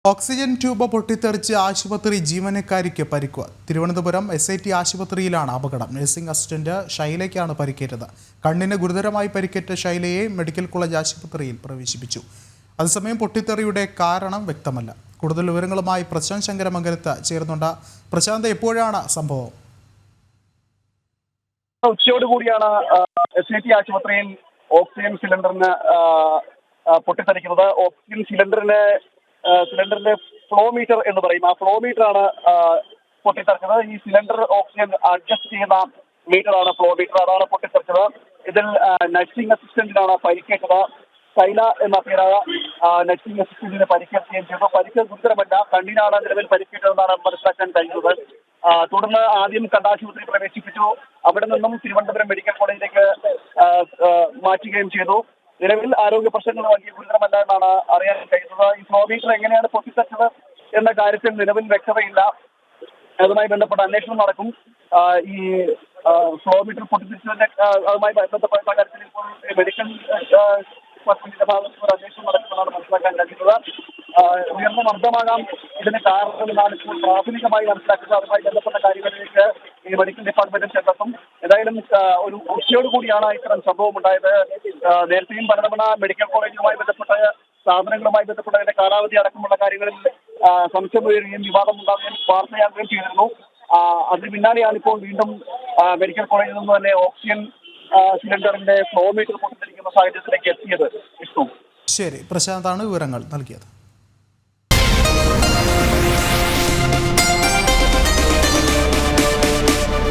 Oxygen tube പൊട്ടിത്തെറിച്ച് ആശുപത്രി ജീവനക്കാരിക്ക് പരിക്ക്. തിരുവനന്തപുരം SIT ആശുപത്രിയിലാണ് അപകടം. നഴ്സിംഗ് അസിസ്റ്റന്റ് ഷൈലയ്ക്കാണ് പരിക്കേറ്റത്. കണ്ണിന് ഗുരുതരമായി പരിക്കേറ്റ ഷൈലയെ മെഡിക്കൽ കോളേജ് ആശുപത്രിയിൽ പ്രവേശിപ്പിച്ചു. അതേസമയം പൊട്ടിത്തെറിയുടെ കാരണം വ്യക്തമല്ല. കൂടുതൽ വിവരങ്ങളുമായി പ്രശാന്ത് ശങ്കരമംഗലത്ത് ചേർന്നുണ്ട്. പ്രശാന്ത്, എപ്പോഴാണ് സംഭവം? ഉച്ചയോടുകൂടിയാണ് SIT ആശുപത്രിയിൽ ഓക്സിജൻ സിലിണ്ടറിന് പൊട്ടിത്തെറിക്കുന്നത്. ഓക്സിജൻ സിലിണ്ടറിന്റെ ഫ്ലോ മീറ്റർ എന്ന് പറയും, ആ ഫ്ലോ മീറ്റർ ആണ് പൊട്ടിത്തെറിച്ചത്. ഈ സിലിണ്ടർ ഓക്സിജൻ അഡ്ജസ്റ്റ് ചെയ്യുന്ന മീറ്ററാണ് ഫ്ലോ മീറ്റർ, അതാണ് പൊട്ടിത്തെറിച്ചത്. ഇതിൽ നഴ്സിംഗ് അസിസ്റ്റന്റിനാണ് പരിക്കേറ്റത്. ശൈല എന്ന പേരായ നഴ്സിംഗ് അസിസ്റ്റന്റിന് പരിക്കേൽക്കുകയും ചെയ്തു. പരിക്ക് ഗുരുതരമല്ല, കണ്ണിനാണ് നിലവിൽ പരിക്കേറ്റതെന്നാണ് മനസ്സിലാക്കാൻ കഴിയുന്നത്. തുടർന്ന് ആദ്യം കണ്ണാശുപത്രി പ്രവേശിപ്പിച്ചു. അവിടെ നിന്നും തിരുവനന്തപുരം മെഡിക്കൽ കോളേജിലേക്ക് മാറ്റുകയും ചെയ്തു. നിലവിൽ ആരോഗ്യ പ്രശ്നങ്ങൾ വലിയ ഗുരുതരമല്ല എന്നാണ് അറിയാൻ കഴിയുന്നത്. ഈ ഫ്ലോ മീറ്റർ എങ്ങനെയാണ് പൊട്ടിത്തെറിച്ചത് എന്ന കാര്യത്തിൽ നിലവിൽ വ്യക്തതയില്ല. അതുമായി ബന്ധപ്പെട്ട അന്വേഷണം നടക്കും. ഈ ഫ്ലോ മീറ്റർ പൊട്ടിത്തെറിച്ചതിന്റെ അതുമായി ബന്ധപ്പെട്ട കാര്യത്തിൽ ഇപ്പോൾ മെഡിക്കൽ ഡിപ്പാർട്ട്മെന്റിന്റെ ഭാഗത്ത് ഒരു അന്വേഷണം നടക്കുമെന്നാണ് മനസ്സിലാക്കാൻ കഴിയുന്നത്. ഉയർന്ന മർദ്ദമാകാം ഇതിന് കാരണമെന്നാണ് ഇപ്പോൾ പ്രാഥമികമായി മനസ്സിലാക്കുന്നത്. അതുമായി ബന്ധപ്പെട്ട കാര്യങ്ങളിലേക്ക് ഈ മെഡിക്കൽ ഡിപ്പാർട്ട്മെന്റും ചെന്നെത്തും. ഏതായാലും ഒരു ഉച്ചയോടുകൂടിയാണ് ഇത്തരം സംഭവം ഉണ്ടായത്. നേരത്തെയും പലതവണ മെഡിക്കൽ കോളേജുമായി ബന്ധപ്പെട്ട സ്ഥാപനങ്ങളുമായി ബന്ധപ്പെട്ടതിന്റെ കാലാവധി അടക്കമുള്ള കാര്യങ്ങളിൽ സംശയം ഉയരുകയും വിവാദം ഉണ്ടാകുകയും വാർത്തയാകുകയും ചെയ്തിരുന്നു. അതിന് പിന്നാലെയാണ് ഇപ്പോൾ വീണ്ടും മെഡിക്കൽ കോളേജിൽ നിന്ന് തന്നെ ഓക്സിജൻ സിലിണ്ടറിന്റെ ഫ്ലോ മീറ്റർ പൊട്ടിത്തെറിക്കുന്ന സാഹചര്യത്തിലേക്ക് എത്തിയത്. ശരി, പ്രശാന്താണ് വിവരങ്ങൾ നൽകിയത്.